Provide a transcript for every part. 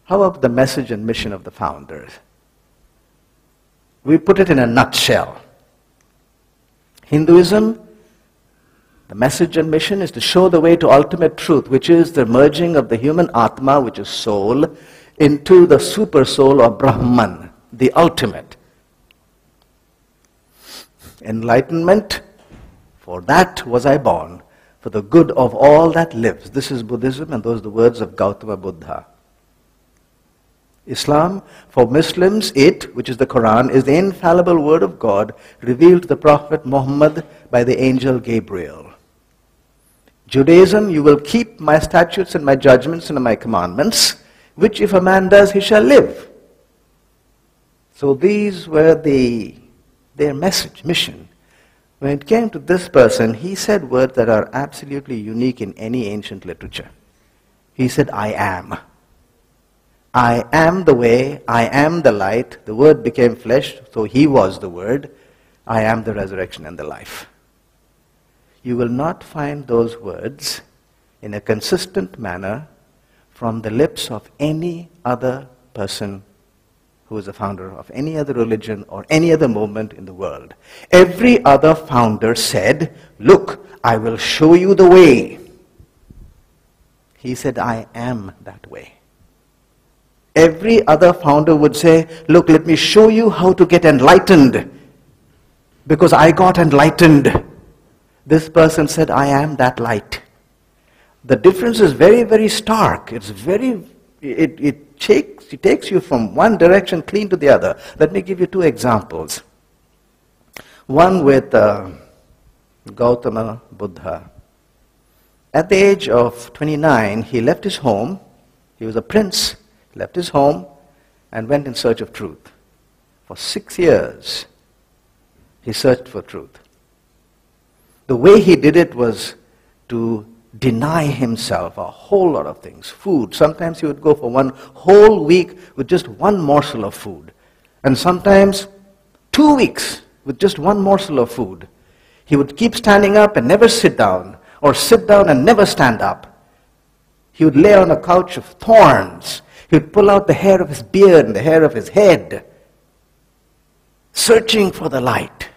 How about the message and mission of the founders? We put it in a nutshell. Hinduism, the message and mission is to show the way to ultimate truth, which is the merging of the human Atma, which is soul, into the super soul or Brahman, the ultimate. Enlightenment, for that was I born, for the good of all that lives. This is Buddhism, and those are the words of Gautama Buddha. Islam, for Muslims, it, which is the Quran, is the infallible word of God revealed to the Prophet Muhammad by the angel Gabriel. Judaism, you will keep my statutes and my judgments and my commandments, which if a man does, he shall live. So these were their message, mission. When it came to this person, he said words that are absolutely unique in any ancient literature. He said, I am. I am the way, I am the light. The Word became flesh, so he was the Word. I am the resurrection and the life. You will not find those words in a consistent manner from the lips of any other person who is a founder of any other religion or any other movement in the world. Every other founder said, look, I will show you the way. He said, I am that way. Every other founder would say, look, let me show you how to get enlightened, because I got enlightened. This person said, I am that light. The difference is very, very stark. It takes you from one direction clean to the other. Let me give you two examples. One with Gautama Buddha. At the age of 29, he left his home. He was a prince. Left his home and went in search of truth. For 6 years, he searched for truth. The way he did it was to deny himself a whole lot of things. Food. Sometimes he would go for one whole week with just one morsel of food. And sometimes 2 weeks with just one morsel of food. He would keep standing up and never sit down, or sit down and never stand up. He would lay on a couch of thorns. He would pull out the hair of his beard and the hair of his head, searching for the light.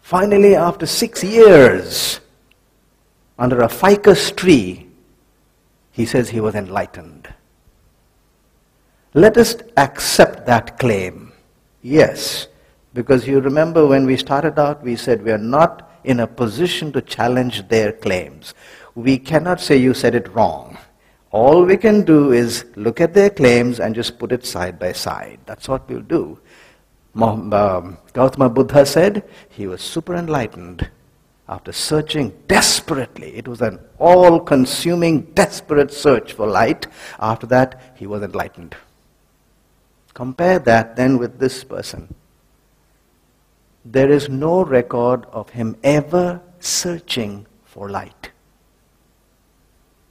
Finally, after 6 years, under a ficus tree, he says he was enlightened. Let us accept that claim. Yes, because you remember when we started out, we said we are not in a position to challenge their claims. We cannot say you said it wrong. All we can do is look at their claims and just put it side by side. That's what we'll do. Gautama Buddha said he was super enlightened after searching desperately. It was an all-consuming, desperate search for light. After that, he was enlightened. Compare that then with this person. There is no record of him ever searching for light.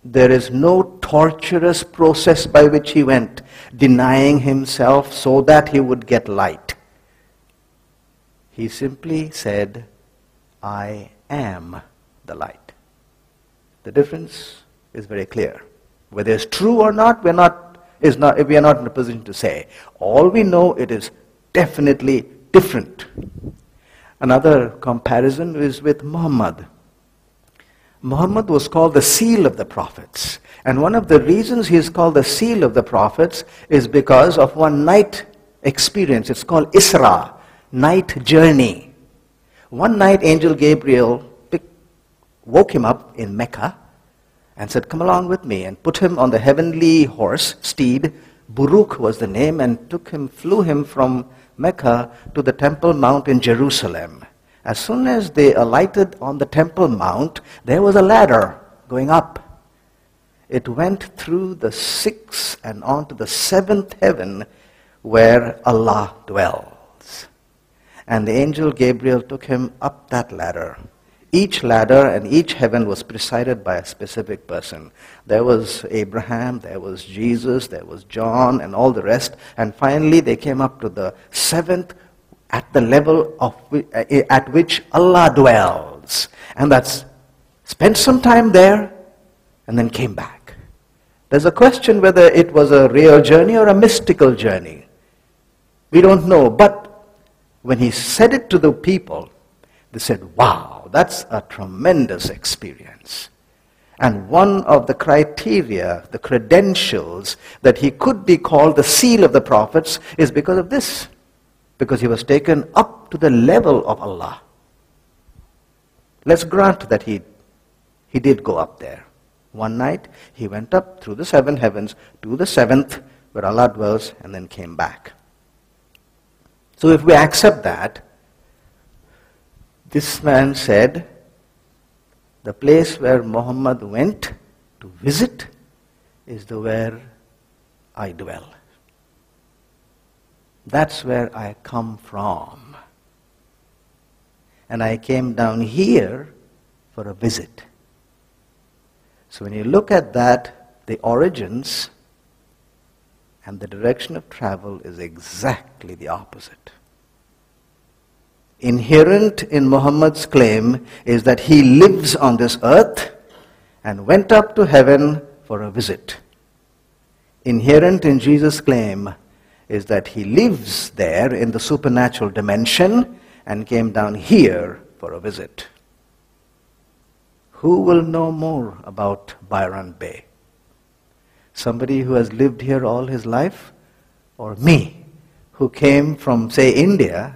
There is no torturous process by which he went, denying himself so that he would get light. He simply said, I am the light. The difference is very clear. Whether it's true or not, we are not in a position to say. All we know, it is definitely different. Another comparison is with Muhammad. Muhammad was called the seal of the prophets. And one of the reasons he is called the seal of the prophets is because of one night experience. It's called Isra, night journey. One night, Angel Gabriel woke him up in Mecca and said, come along with me, and put him on the heavenly horse, steed. Buruk was the name, and flew him from Mecca to the Temple Mount in Jerusalem. As soon as they alighted on the Temple Mount, there was a ladder going up. It went through the 6th and on to the 7th heaven where Allah dwells. And the angel Gabriel took him up that ladder. Each ladder and each heaven was presided by a specific person. There was Abraham, there was Jesus, there was John, and all the rest. And finally they came up to the 7th, at the level at which Allah dwells. And that's spent some time there and then came back. There's a question whether it was a real journey or a mystical journey. We don't know, but when he said it to the people, they said, wow, that's a tremendous experience. And one of the criteria, the credentials, that he could be called the seal of the prophets is because of this. Because he was taken up to the level of Allah. Let's grant that he did go up there. One night, he went up through the 7 heavens to the 7th, where Allah dwells, and then came back. So if we accept that, this man said, the place where Muhammad went to visit is the where I dwell. That's where I come from. And I came down here for a visit. So when you look at that, the origins and the direction of travel is exactly the opposite. Inherent in Muhammad's claim is that he lives on this earth and went up to heaven for a visit. Inherent in Jesus' claim is that he lives there in the supernatural dimension and came down here for a visit. Who will know more about Byron Bay? Somebody who has lived here all his life? Or me, who came from, say, India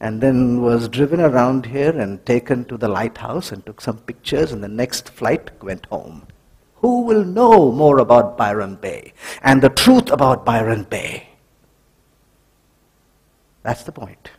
and then was driven around here and taken to the lighthouse and took some pictures and the next flight went home? Who will know more about Byron Bay and the truth about Byron Bay? That's the point.